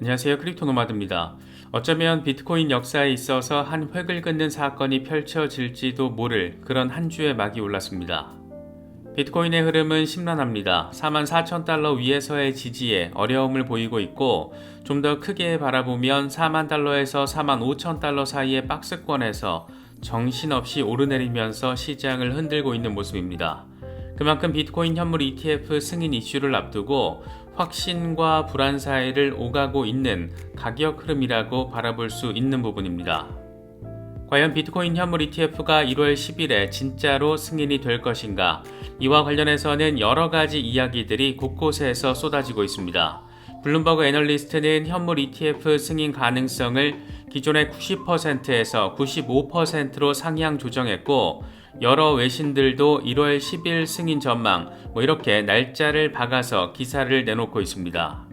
안녕하세요. 크립토 노마드입니다. 어쩌면 비트코인 역사에 있어서 한 획을 긋는 사건이 펼쳐질지도 모를 그런 한 주의 막이 올랐습니다. 비트코인의 흐름은 심란합니다. 44,000달러 위에서의 지지에 어려움을 보이고 있고, 좀 더 크게 바라보면 40,000달러에서 45,000달러 사이의 박스권에서 정신없이 오르내리면서 시장을 흔들고 있는 모습입니다. 그만큼 비트코인 현물 ETF 승인 이슈를 앞두고 확신과 불안 사이를 오가고 있는 가격 흐름이라고 바라볼 수 있는 부분입니다. 과연 비트코인 현물 ETF가 1월 10일에 진짜로 승인이 될 것인가? 이와 관련해서는 여러 가지 이야기들이 곳곳에서 쏟아지고 있습니다. 블룸버그 애널리스트는 현물 ETF 승인 가능성을 기존의 90%에서 95%로 상향 조정했고, 여러 외신들도 1월 10일 승인 전망 이렇게 날짜를 박아서 기사를 내놓고 있습니다.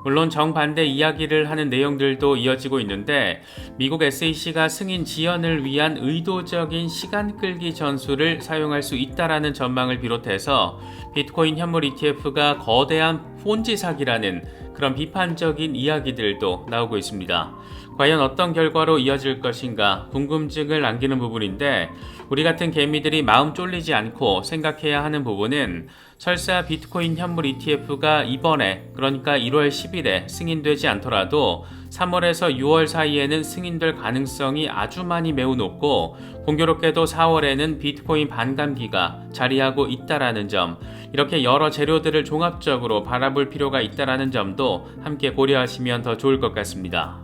물론 정반대 이야기를 하는 내용들도 이어지고 있는데, 미국 SEC가 승인 지연을 위한 의도적인 시간 끌기 전술을 사용할 수 있다라는 전망을 비롯해서 비트코인 현물 ETF가 거대한 폰지 사기라는 그런 비판적인 이야기들도 나오고 있습니다. 과연 어떤 결과로 이어질 것인가 궁금증을 남기는 부분인데, 우리 같은 개미들이 마음 쫄리지 않고 생각해야 하는 부분은 설사 비트코인 현물 ETF가 이번에, 그러니까 1월 10일에 승인되지 않더라도 3월에서 6월 사이에는 승인될 가능성이 아주 많이 매우 높고, 공교롭게도 4월에는 비트코인 반감기가 자리하고 있다라는 점, 이렇게 여러 재료들을 종합적으로 바라볼 필요가 있다라는 점도 함께 고려하시면 더 좋을 것 같습니다.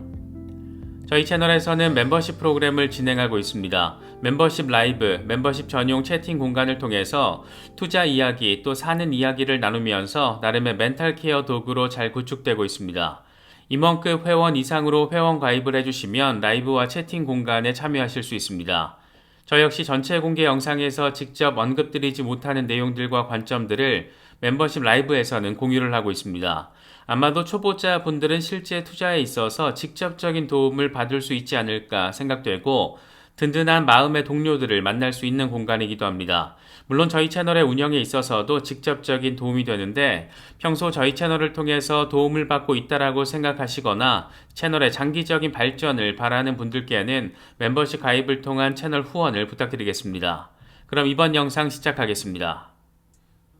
저희 채널에서는 멤버십 프로그램을 진행하고 있습니다. 멤버십 라이브, 멤버십 전용 채팅 공간을 통해서 투자 이야기 또 사는 이야기를 나누면서 나름의 멘탈 케어 도구로 잘 구축되고 있습니다. 임원급 회원 이상으로 회원 가입을 해주시면 라이브와 채팅 공간에 참여하실 수 있습니다. 저 역시 전체 공개 영상에서 직접 언급드리지 못하는 내용들과 관점들을 멤버십 라이브에서는 공유를 하고 있습니다. 아마도 초보자 분들은 실제 투자에 있어서 직접적인 도움을 받을 수 있지 않을까 생각되고, 든든한 마음의 동료들을 만날 수 있는 공간이기도 합니다. 물론 저희 채널의 운영에 있어서도 직접적인 도움이 되는데, 평소 저희 채널을 통해서 도움을 받고 있다라고 생각하시거나 채널의 장기적인 발전을 바라는 분들께는 멤버십 가입을 통한 채널 후원을 부탁드리겠습니다. 그럼 이번 영상 시작하겠습니다.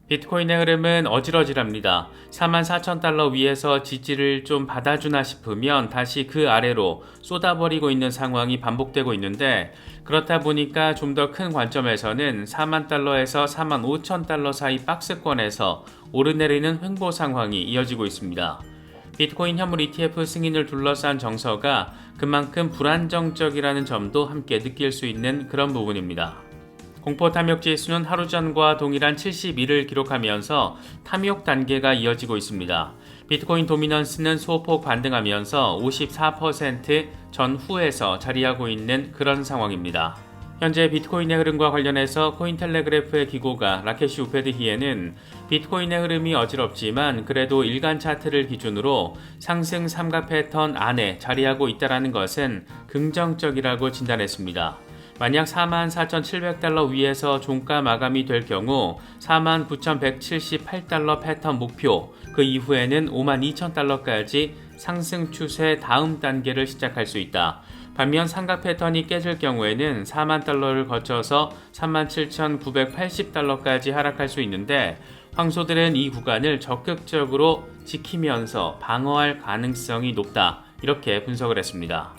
비트코인의 흐름은 어질어질합니다. 44,000달러 위에서 지지를 좀 받아주나 싶으면 다시 그 아래로 쏟아버리고 있는 상황이 반복되고 있는데, 그렇다 보니까 좀 더 큰 관점에서는 40,000달러에서 45,000달러 사이 박스권에서 오르내리는 횡보 상황이 이어지고 있습니다. 비트코인 현물 ETF 승인을 둘러싼 정서가 그만큼 불안정적이라는 점도 함께 느낄 수 있는 그런 부분입니다. 공포 탐욕 지수는 하루 전과 동일한 71을 기록하면서 탐욕 단계가 이어지고 있습니다. 비트코인 도미넌스는 소폭 반등하면서 54% 전후에서 자리하고 있는 그런 상황입니다. 현재 비트코인의 흐름과 관련해서 코인텔레그래프의 기고가 라케시 우페드히에는 비트코인의 흐름이 어지럽지만 그래도 일간 차트를 기준으로 상승 삼각 패턴 안에 자리하고 있다는 것은 긍정적이라고 진단했습니다. 만약 44,700달러 위에서 종가 마감이 될 경우 49,178달러 패턴 목표, 그 이후에는 52,000달러까지 상승 추세 다음 단계를 시작할 수 있다. 반면 삼각 패턴이 깨질 경우에는 40,000달러를 거쳐서 37,980달러까지 하락할 수 있는데, 황소들은 이 구간을 적극적으로 지키면서 방어할 가능성이 높다, 이렇게 분석을 했습니다.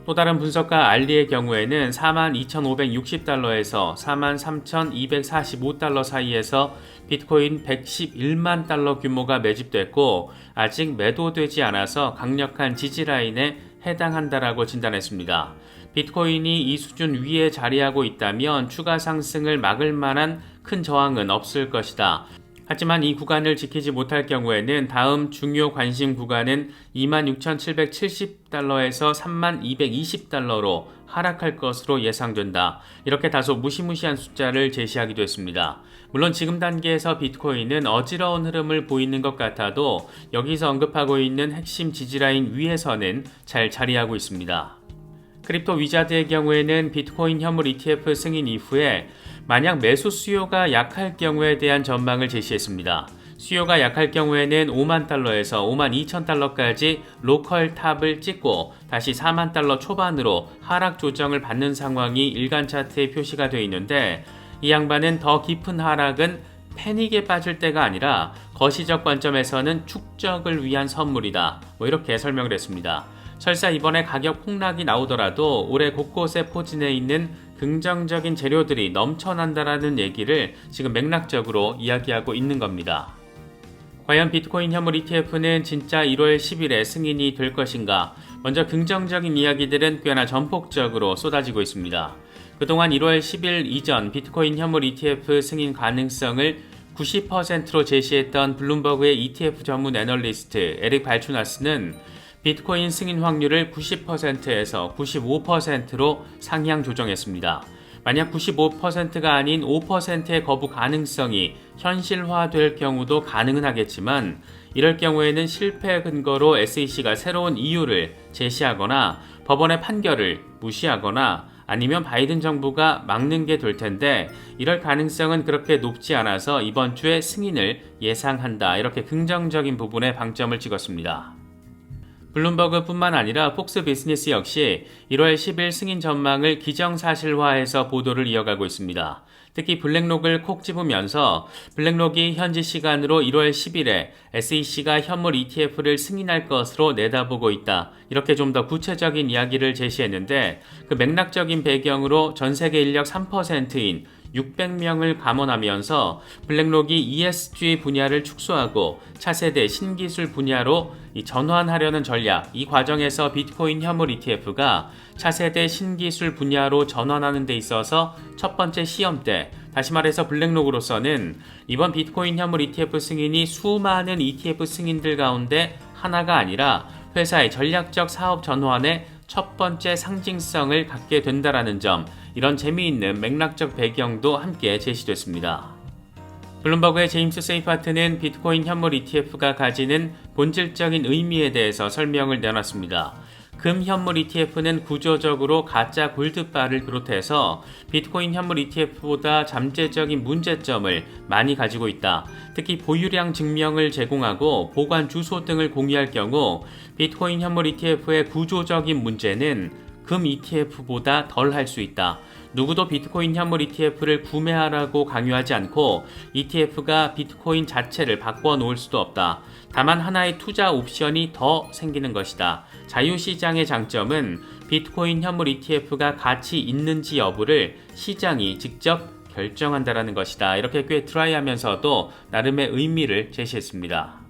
또 다른 분석가 알리의 경우에는 42,560달러에서 43,245달러 사이에서 비트코인 111만 달러 규모가 매집됐고, 아직 매도되지 않아서 강력한 지지라인에 해당한다라고 진단했습니다. 비트코인이 이 수준 위에 자리하고 있다면 추가 상승을 막을 만한 큰 저항은 없을 것이다. 하지만 이 구간을 지키지 못할 경우에는 다음 중요 관심 구간은 26,770달러에서 32,220달러로 하락할 것으로 예상된다. 이렇게 다소 무시무시한 숫자를 제시하기도 했습니다. 물론 지금 단계에서 비트코인은 어지러운 흐름을 보이는 것 같아도 여기서 언급하고 있는 핵심 지지라인 위에서는 잘 자리하고 있습니다. 크립토 위자드의 경우에는 비트코인 현물 ETF 승인 이후에 만약 매수 수요가 약할 경우에 대한 전망을 제시했습니다. 수요가 약할 경우에는 5만 달러에서 5만 2천 달러까지 로컬 탑을 찍고 다시 4만 달러 초반으로 하락 조정을 받는 상황이 일간 차트에 표시가 되어 있는데, 이 양반은 더 깊은 하락은 패닉에 빠질 때가 아니라 거시적 관점에서는 축적을 위한 선물이다, 이렇게 설명을 했습니다. 설사 이번에 가격 폭락이 나오더라도 올해 곳곳에 포진해 있는 긍정적인 재료들이 넘쳐난다라는 얘기를 지금 맥락적으로 이야기하고 있는 겁니다. 과연 비트코인 현물 ETF는 진짜 1월 10일에 승인이 될 것인가? 먼저 긍정적인 이야기들은 꽤나 전폭적으로 쏟아지고 있습니다. 그동안 1월 10일 이전 비트코인 현물 ETF 승인 가능성을 90%로 제시했던 블룸버그의 ETF 전문 애널리스트 에릭 발추나스는 비트코인 승인 확률을 90%에서 95%로 상향 조정했습니다. 만약 95%가 아닌 5%의 거부 가능성이 현실화될 경우도 가능은 하겠지만, 이럴 경우에는 실패 근거로 SEC가 새로운 이유를 제시하거나 법원의 판결을 무시하거나 아니면 바이든 정부가 막는 게 될 텐데, 이럴 가능성은 그렇게 높지 않아서 이번 주에 승인을 예상한다, 이렇게 긍정적인 부분에 방점을 찍었습니다. 블룸버그뿐만 아니라 폭스 비즈니스 역시 1월 10일 승인 전망을 기정사실화해서 보도를 이어가고 있습니다. 특히 블랙록을 콕 집으면서 블랙록이 현지 시간으로 1월 10일에 SEC가 현물 ETF를 승인할 것으로 내다보고 있다, 이렇게 좀 더 구체적인 이야기를 제시했는데, 그 맥락적인 배경으로 전세계 인력 3%인 600명을 감원하면서 블랙록이 ESG 분야를 축소하고 차세대 신기술 분야로 전환하려는 전략, 이 과정에서 비트코인 현물 ETF가 차세대 신기술 분야로 전환하는 데 있어서 첫 번째 시험대, 다시 말해서 블랙록으로서는 이번 비트코인 현물 ETF 승인이 수많은 ETF 승인들 가운데 하나가 아니라 회사의 전략적 사업 전환의 첫 번째 상징성을 갖게 된다라는 점, 이런 재미있는 맥락적 배경도 함께 제시됐습니다. 블룸버그의 제임스 세이파트는 비트코인 현물 ETF가 가지는 본질적인 의미에 대해서 설명을 내놨습니다. 금 현물 ETF는 구조적으로 가짜 골드바를 비롯해서 비트코인 현물 ETF보다 잠재적인 문제점을 많이 가지고 있다. 특히 보유량 증명을 제공하고 보관 주소 등을 공유할 경우 비트코인 현물 ETF의 구조적인 문제는 금 ETF보다 덜 할 수 있다. 누구도 비트코인 현물 ETF를 구매하라고 강요하지 않고 ETF가 비트코인 자체를 바꿔 놓을 수도 없다. 다만 하나의 투자 옵션이 더 생기는 것이다. 자유시장의 장점은 비트코인 현물 ETF가 가치 있는지 여부를 시장이 직접 결정한다는 것이다. 이렇게 꽤 드라이하면서도 나름의 의미를 제시했습니다.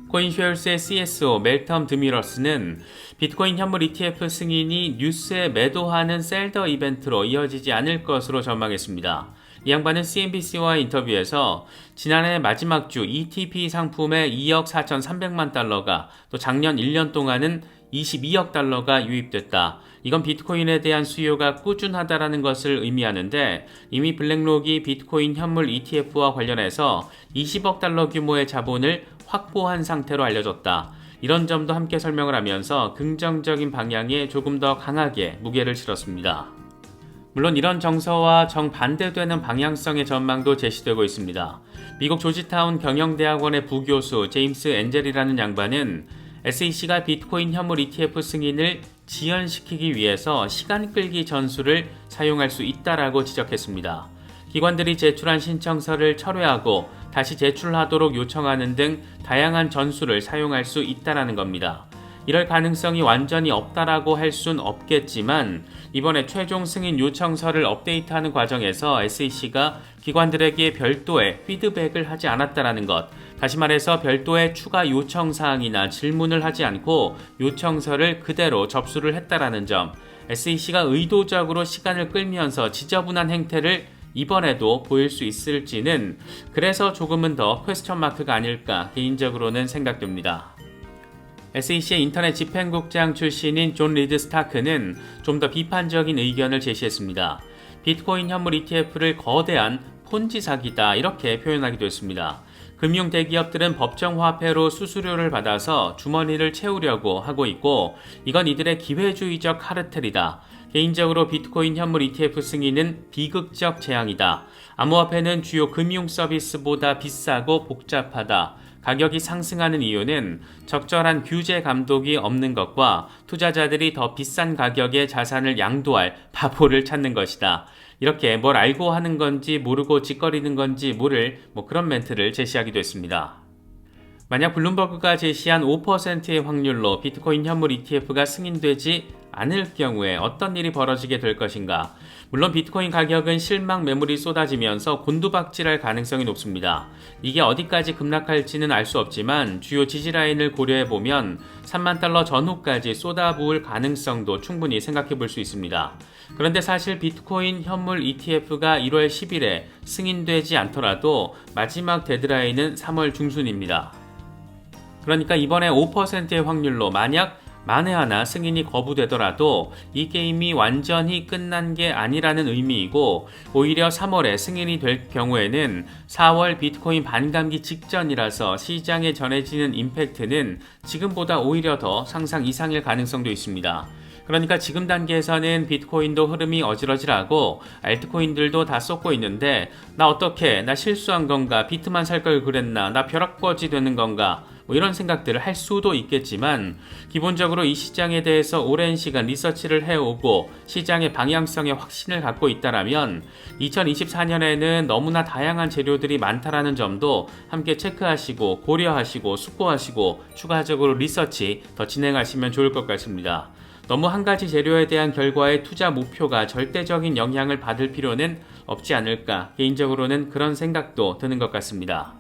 코인쉐어스의 CSO 멜텀 드미러스는 비트코인 현물 ETF 승인이 뉴스에 매도하는 셀더 이벤트로 이어지지 않을 것으로 전망했습니다. 이 양반은 CNBC와 인터뷰에서 지난해 마지막 주 ETP 상품에 2억 4,300만 달러가, 또 작년 1년 동안은 22억 달러가 유입됐다. 이건 비트코인에 대한 수요가 꾸준하다라는 것을 의미하는데, 이미 블랙록이 비트코인 현물 ETF와 관련해서 20억 달러 규모의 자본을 확보한 상태로 알려졌다. 이런 점도 함께 설명을 하면서 긍정적인 방향에 조금 더 강하게 무게를 실었습니다. 물론 이런 정서와 정반대되는 방향성의 전망도 제시되고 있습니다. 미국 조지타운 경영대학원의 부교수 제임스 엔젤이라는 양반은 SEC가 비트코인 현물 ETF 승인을 지연시키기 위해서 시간 끌기 전술을 사용할 수 있다라고 지적했습니다. 기관들이 제출한 신청서를 철회하고 다시 제출하도록 요청하는 등 다양한 전술을 사용할 수 있다라는 겁니다. 이럴 가능성이 완전히 없다라고 할 순 없겠지만, 이번에 최종 승인 요청서를 업데이트하는 과정에서 SEC가 기관들에게 별도의 피드백을 하지 않았다라는 것, 다시 말해서 별도의 추가 요청사항이나 질문을 하지 않고 요청서를 그대로 접수를 했다라는 점, SEC가 의도적으로 시간을 끌면서 지저분한 행태를 이번에도 보일 수 있을지는 그래서 조금은 더 퀘스천 마크가 아닐까 개인적으로는 생각됩니다. SEC의 인터넷 집행국장 출신인 존 리드 스타크는 좀 더 비판적인 의견을 제시했습니다. 비트코인 현물 ETF를 거대한 폰지 사기다, 이렇게 표현하기도 했습니다. 금융 대기업들은 법정 화폐로 수수료를 받아서 주머니를 채우려고 하고 있고, 이건 이들의 기회주의적 카르텔이다. 개인적으로 비트코인 현물 ETF 승인은 비극적 재앙이다. 암호화폐는 주요 금융 서비스보다 비싸고 복잡하다. 가격이 상승하는 이유는 적절한 규제 감독이 없는 것과 투자자들이 더 비싼 가격에 자산을 양도할 바보를 찾는 것이다. 이렇게 뭘 알고 하는 건지 모르고 짓거리는 건지 모를 그런 멘트를 제시하기도 했습니다. 만약 블룸버그가 제시한 5%의 확률로 비트코인 현물 ETF가 승인되지 않을 경우에 어떤 일이 벌어지게 될 것인가? 물론 비트코인 가격은 실망 매물이 쏟아지면서 곤두박질할 가능성이 높습니다. 이게 어디까지 급락할지는 알 수 없지만 주요 지지라인을 고려해보면 3만 달러 전후까지 쏟아부을 가능성도 충분히 생각해 볼 수 있습니다. 그런데 사실 비트코인 현물 ETF가 1월 10일에 승인되지 않더라도 마지막 데드라인은 3월 중순입니다. 그러니까 이번에 5%의 확률로 만약 만에 하나 승인이 거부되더라도 이 게임이 완전히 끝난 게 아니라는 의미이고, 오히려 3월에 승인이 될 경우에는 4월 비트코인 반감기 직전이라서 시장에 전해지는 임팩트는 지금보다 오히려 더 상상 이상일 가능성도 있습니다. 그러니까 지금 단계에서는 비트코인도 흐름이 어질어질하고 알트코인들도 다 쏟고 있는데 나 어떡해, 나 실수한 건가, 비트만 살 걸 그랬나, 나 벼락거지 되는 건가, 이런 생각들을 할 수도 있겠지만, 기본적으로 이 시장에 대해서 오랜 시간 리서치를 해오고 시장의 방향성에 확신을 갖고 있다라면 2024년에는 너무나 다양한 재료들이 많다라는 점도 함께 체크하시고 고려하시고 숙고하시고 추가적으로 리서치 더 진행하시면 좋을 것 같습니다. 너무 한 가지 재료에 대한 결과의 투자 목표가 절대적인 영향을 받을 필요는 없지 않을까, 개인적으로는 그런 생각도 드는 것 같습니다.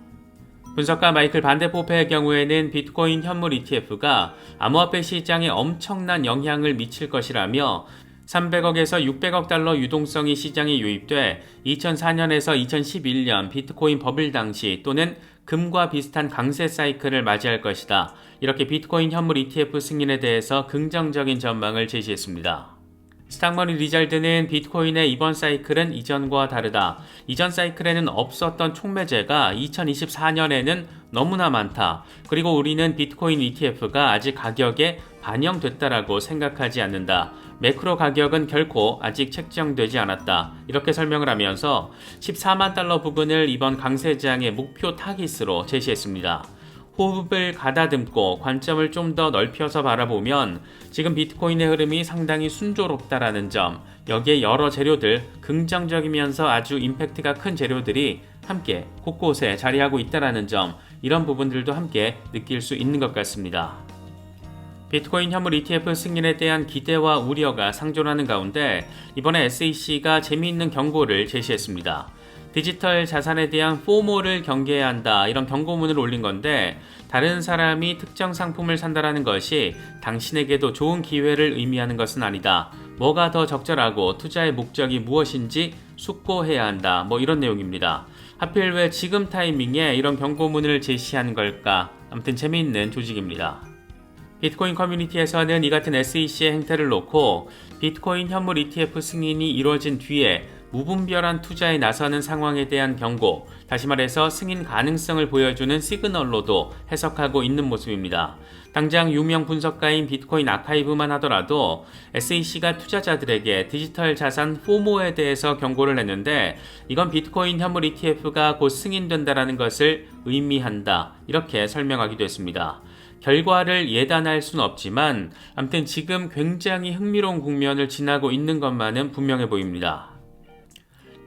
분석가 마이클 반데포페의 경우에는 비트코인 현물 ETF가 암호화폐 시장에 엄청난 영향을 미칠 것이라며 300억에서 600억 달러 유동성이 시장에 유입돼 2004년에서 2011년 비트코인 버블 당시 또는 금과 비슷한 강세 사이클을 맞이할 것이다. 이렇게 비트코인 현물 ETF 승인에 대해서 긍정적인 전망을 제시했습니다. 스탁머니 리잘드는 비트코인의 이번 사이클은 이전과 다르다. 이전 사이클에는 없었던 촉매제가 2024년에는 너무나 많다. 그리고 우리는 비트코인 ETF가 아직 가격에 반영됐다라고 생각하지 않는다. 매크로 가격은 결코 아직 책정되지 않았다. 이렇게 설명을 하면서 14만 달러 부근을 이번 강세장의 목표 타깃으로 제시했습니다. 호흡을 가다듬고 관점을 좀 더 넓혀서 바라보면 지금 비트코인의 흐름이 상당히 순조롭다라는 점, 여기에 여러 재료들, 긍정적이면서 아주 임팩트가 큰 재료들이 함께 곳곳에 자리하고 있다라는 점, 이런 부분들도 함께 느낄 수 있는 것 같습니다. 비트코인 현물 ETF 승인에 대한 기대와 우려가 상존하는 가운데 이번에 SEC가 재미있는 경고를 제시했습니다. 디지털 자산에 대한 포모를 경계해야 한다, 이런 경고문을 올린 건데, 다른 사람이 특정 상품을 산다라는 것이 당신에게도 좋은 기회를 의미하는 것은 아니다. 뭐가 더 적절하고 투자의 목적이 무엇인지 숙고해야 한다. 이런 내용입니다. 하필 왜 지금 타이밍에 이런 경고문을 제시한 걸까? 아무튼 재미있는 조직입니다. 비트코인 커뮤니티에서는 이 같은 SEC의 행태를 놓고 비트코인 현물 ETF 승인이 이루어진 뒤에 무분별한 투자에 나서는 상황에 대한 경고, 다시 말해서 승인 가능성을 보여주는 시그널로도 해석하고 있는 모습입니다. 당장 유명 분석가인 비트코인 아카이브만 하더라도 SEC가 투자자들에게 디지털 자산 포모에 대해서 경고를 했는데, 이건 비트코인 현물 ETF가 곧 승인된다라는 것을 의미한다, 이렇게 설명하기도 했습니다. 결과를 예단할 수는 없지만 아무튼 지금 굉장히 흥미로운 국면을 지나고 있는 것만은 분명해 보입니다.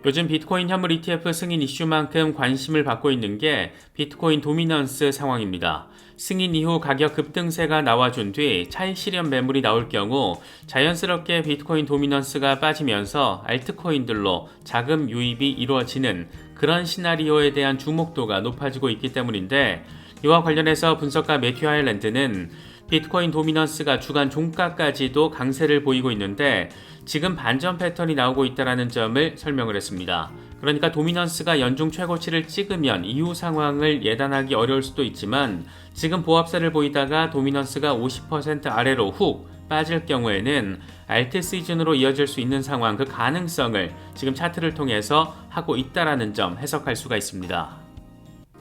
요즘 비트코인 현물 ETF 승인 이슈만큼 관심을 받고 있는 게 비트코인 도미넌스 상황입니다. 승인 이후 가격 급등세가 나와준 뒤 차익 실현 매물이 나올 경우 자연스럽게 비트코인 도미넌스가 빠지면서 알트코인들로 자금 유입이 이루어지는 그런 시나리오에 대한 주목도가 높아지고 있기 때문인데, 이와 관련해서 분석가 매튜 하일랜드는 비트코인 도미넌스가 주간 종가까지도 강세를 보이고 있는데 지금 반전 패턴이 나오고 있다는 점을 설명을 했습니다. 그러니까 도미넌스가 연중 최고치를 찍으면 이후 상황을 예단하기 어려울 수도 있지만, 지금 보합세를 보이다가 도미넌스가 50% 아래로 훅 빠질 경우에는 알트 시즌으로 이어질 수 있는 상황, 그 가능성을 지금 차트를 통해서 하고 있다는 점 해석할 수가 있습니다.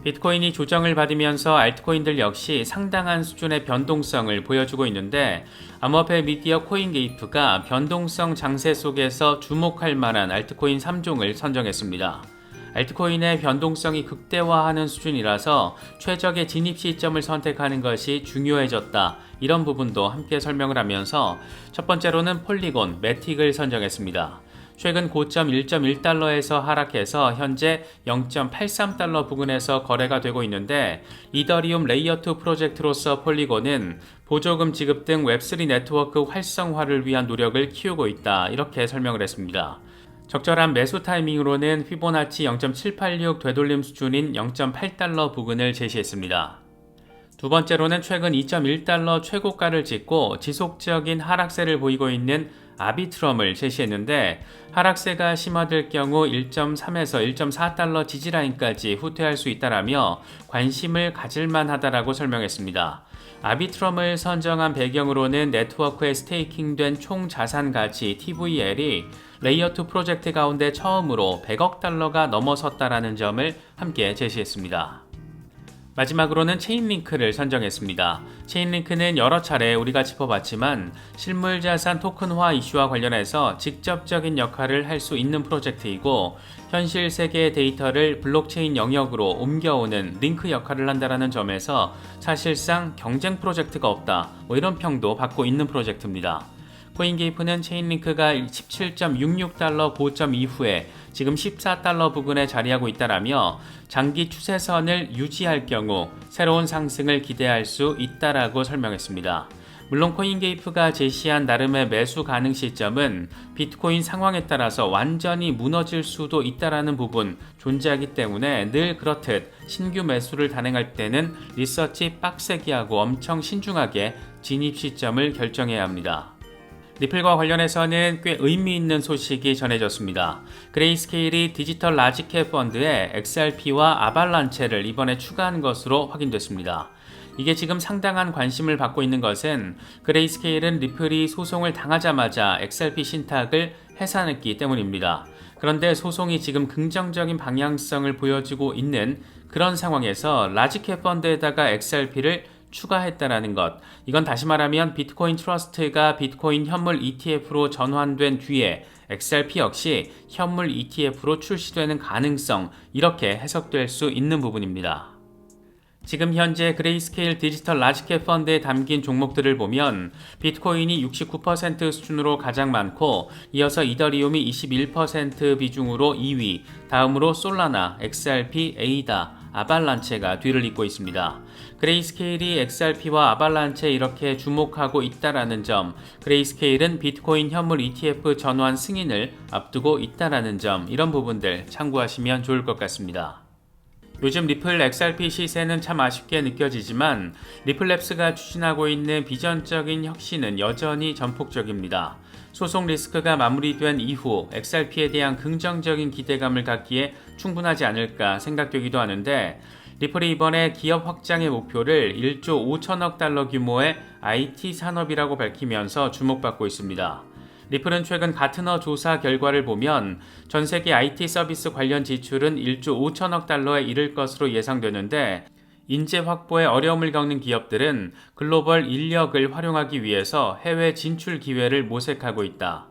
비트코인이 조정을 받으면서 알트코인들 역시 상당한 수준의 변동성을 보여주고 있는데 암호화폐 미디어 코인게이프가 변동성 장세 속에서 주목할 만한 알트코인 3종을 선정했습니다. 알트코인의 변동성이 극대화하는 수준이라서 최적의 진입 시점을 선택하는 것이 중요해졌다. 이런 부분도 함께 설명을 하면서 첫 번째로는 폴리곤, 매틱을 선정했습니다. 최근 고점 1.1달러에서 하락해서 현재 0.83달러 부근에서 거래가 되고 있는데 이더리움 레이어2 프로젝트로서 폴리곤은 보조금 지급 등 웹3 네트워크 활성화를 위한 노력을 키우고 있다. 이렇게 설명을 했습니다. 적절한 매수 타이밍으로는 피보나치 0.786 되돌림 수준인 0.8달러 부근을 제시했습니다. 두 번째로는 최근 2.1달러 최고가를 찍고 지속적인 하락세를 보이고 있는 아비트럼을 제시했는데 하락세가 심화될 경우 1.3에서 1.4달러 지지라인까지 후퇴할 수 있다라며 관심을 가질만 하다라고 설명했습니다. 아비트럼을 선정한 배경으로는 네트워크에 스테이킹된 총 자산 가치 TVL이 레이어2 프로젝트 가운데 처음으로 100억 달러가 넘어섰다라는 점을 함께 제시했습니다. 마지막으로는 체인링크를 선정했습니다. 체인링크는 여러 차례 우리가 짚어봤지만 실물자산 토큰화 이슈와 관련해서 직접적인 역할을 할 수 있는 프로젝트이고 현실 세계의 데이터를 블록체인 영역으로 옮겨오는 링크 역할을 한다는 점에서 사실상 경쟁 프로젝트가 없다. 이런 평도 받고 있는 프로젝트입니다. 코인게이프는 체인링크가 17.66달러 고점 이후에 지금 14달러 부근에 자리하고 있다라며 장기 추세선을 유지할 경우 새로운 상승을 기대할 수 있다라고 설명했습니다. 물론 코인게이프가 제시한 나름의 매수 가능 시점은 비트코인 상황에 따라서 완전히 무너질 수도 있다라는 부분 존재하기 때문에 늘 그렇듯 신규 매수를 단행할 때는 리서치 빡세게 하고 엄청 신중하게 진입 시점을 결정해야 합니다. 리플과 관련해서는 꽤 의미 있는 소식이 전해졌습니다. 그레이스케일이 디지털 라지캡 펀드에 XRP와 아발란체를 이번에 추가한 것으로 확인됐습니다. 이게 지금 상당한 관심을 받고 있는 것은 그레이스케일은 리플이 소송을 당하자마자 XRP 신탁을 해산했기 때문입니다. 그런데 소송이 지금 긍정적인 방향성을 보여주고 있는 그런 상황에서 라지캡 펀드에다가 XRP를 추가했다라는 것. 이건 다시 말하면 비트코인 트러스트가 비트코인 현물 ETF로 전환된 뒤에 XRP 역시 현물 ETF로 출시되는 가능성, 이렇게 해석될 수 있는 부분입니다. 지금 현재 그레이스케일 디지털 라지캡 펀드에 담긴 종목들을 보면 비트코인이 69% 수준으로 가장 많고 이어서 이더리움이 21% 비중으로 2위, 다음으로 솔라나, XRP, 에이다, 아발란체가 뒤를 잇고 있습니다. 그레이스케일이 XRP와 아발란체 이렇게 주목하고 있다라는 점, 그레이스케일은 비트코인 현물 ETF 전환 승인을 앞두고 있다라는 점, 이런 부분들 참고하시면 좋을 것 같습니다. 요즘 리플 XRP 시세는 참 아쉽게 느껴지지만 리플랩스가 추진하고 있는 비전적인 혁신은 여전히 전폭적입니다. 소송 리스크가 마무리된 이후 XRP에 대한 긍정적인 기대감을 갖기에 충분하지 않을까 생각되기도 하는데 리플이 이번에 기업 확장의 목표를 1조 5천억 달러 규모의 IT 산업이라고 밝히면서 주목받고 있습니다. 리플은 최근 가트너 조사 결과를 보면 전 세계 IT 서비스 관련 지출은 1조 5천억 달러에 이를 것으로 예상되는데 인재 확보에 어려움을 겪는 기업들은 글로벌 인력을 활용하기 위해서 해외 진출 기회를 모색하고 있다.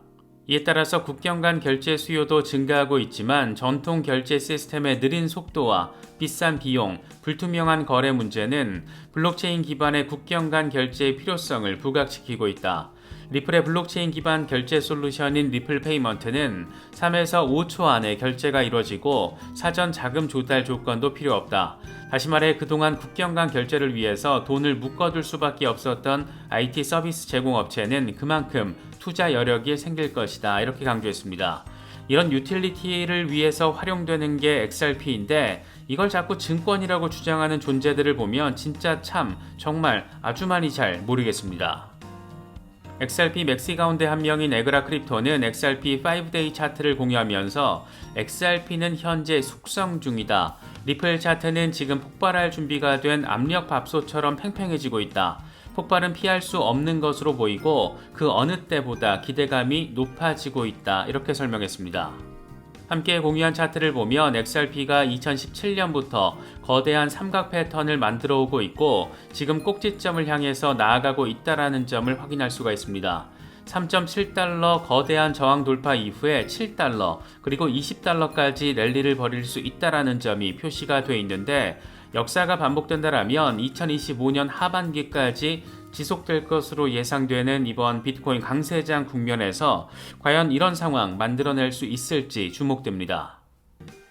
이에 따라서 국경 간 결제 수요도 증가하고 있지만 전통 결제 시스템의 느린 속도와 비싼 비용, 불투명한 거래 문제는 블록체인 기반의 국경 간 결제의 필요성을 부각시키고 있다. 리플의 블록체인 기반 결제 솔루션인 리플 페이먼트는 3에서 5초 안에 결제가 이루어지고 사전 자금 조달 조건도 필요 없다. 다시 말해 그동안 국경 간 결제를 위해서 돈을 묶어둘 수밖에 없었던 IT 서비스 제공업체는 그만큼 투자 여력이 생길 것이다. 이렇게 강조했습니다. 이런 유틸리티를 위해서 활용되는 게 XRP인데 이걸 자꾸 증권이라고 주장하는 존재들을 보면 진짜 참 정말 아주 많이 잘 모르겠습니다. XRP 맥시 가운데 한 명인 에그라 크립토는 XRP 5데이 차트를 공유하면서 XRP는 현재 숙성 중이다. 리플 차트는 지금 폭발할 준비가 된 압력 밥솥처럼 팽팽해지고 있다. 폭발은 피할 수 없는 것으로 보이고 그 어느 때보다 기대감이 높아지고 있다. 이렇게 설명했습니다. 함께 공유한 차트를 보면 XRP가 2017년부터 거대한 삼각 패턴을 만들어 오고 있고 지금 꼭지점을 향해서 나아가고 있다는 점을 확인할 수가 있습니다. 3.7달러 거대한 저항 돌파 이후에 7달러 그리고 20달러까지 랠리를 벌일 수 있다는 점이 표시가 되어 있는데 역사가 반복된다면 2025년 하반기까지 지속될 것으로 예상되는 이번 비트코인 강세장 국면에서 과연 이런 상황 만들어낼 수 있을지 주목됩니다.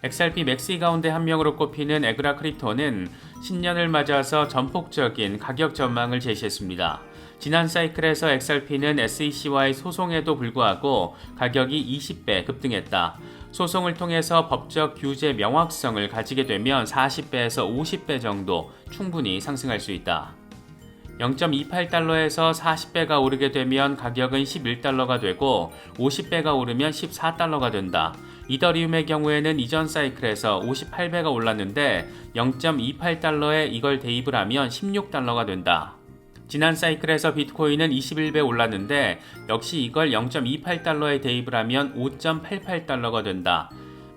XRP 맥시 가운데 한 명으로 꼽히는 에그라 크립토는 신년을 맞아서 전폭적인 가격 전망을 제시했습니다. 지난 사이클에서 XRP는 SEC와의 소송에도 불구하고 가격이 20배 급등했다. 소송을 통해서 법적 규제 명확성을 가지게 되면 40배에서 50배 정도 충분히 상승할 수 있다. 0.28달러에서 40배가 오르게 되면 가격은 11달러가 되고 50배가 오르면 14달러가 된다. 이더리움의 경우에는 이전 사이클에서 58배가 올랐는데 0.28달러에 이걸 대입을 하면 16달러가 된다. 지난 사이클에서 비트코인은 21배 올랐는데 역시 이걸 0.28달러에 대입을 하면 5.88달러가 된다.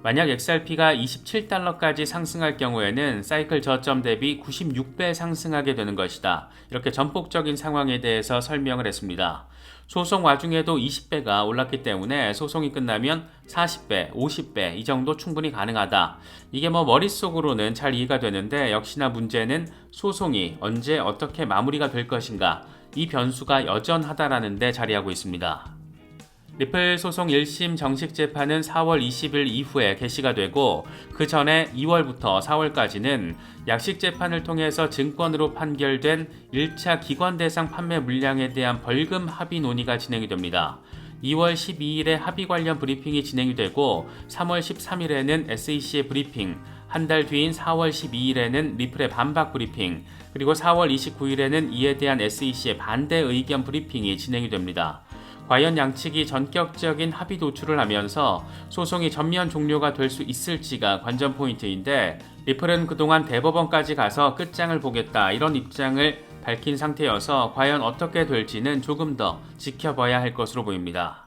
만약 XRP가 27달러까지 상승할 경우에는 사이클 저점 대비 96배 상승하게 되는 것이다. 이렇게 전폭적인 상황에 대해서 설명을 했습니다. 소송 와중에도 20배가 올랐기 때문에 소송이 끝나면 40배, 50배 이 정도 충분히 가능하다. 이게 머릿속으로는 잘 이해가 되는데 역시나 문제는 소송이 언제 어떻게 마무리가 될 것인가 이 변수가 여전하다라는 데 자리하고 있습니다. 리플 소송 1심 정식 재판은 4월 20일 이후에 개시가 되고 그 전에 2월부터 4월까지는 약식 재판을 통해서 증권으로 판결된 1차 기관 대상 판매 물량에 대한 벌금 합의 논의가 진행이 됩니다. 2월 12일에 합의 관련 브리핑이 진행이 되고 3월 13일에는 SEC의 브리핑, 한 달 뒤인 4월 12일에는 리플의 반박 브리핑, 그리고 4월 29일에는 이에 대한 SEC의 반대 의견 브리핑이 진행이 됩니다. 과연 양측이 전격적인 합의 도출을 하면서 소송이 전면 종료가 될 수 있을지가 관전 포인트인데 리플은 그동안 대법원까지 가서 끝장을 보겠다 이런 입장을 밝힌 상태여서 과연 어떻게 될지는 조금 더 지켜봐야 할 것으로 보입니다.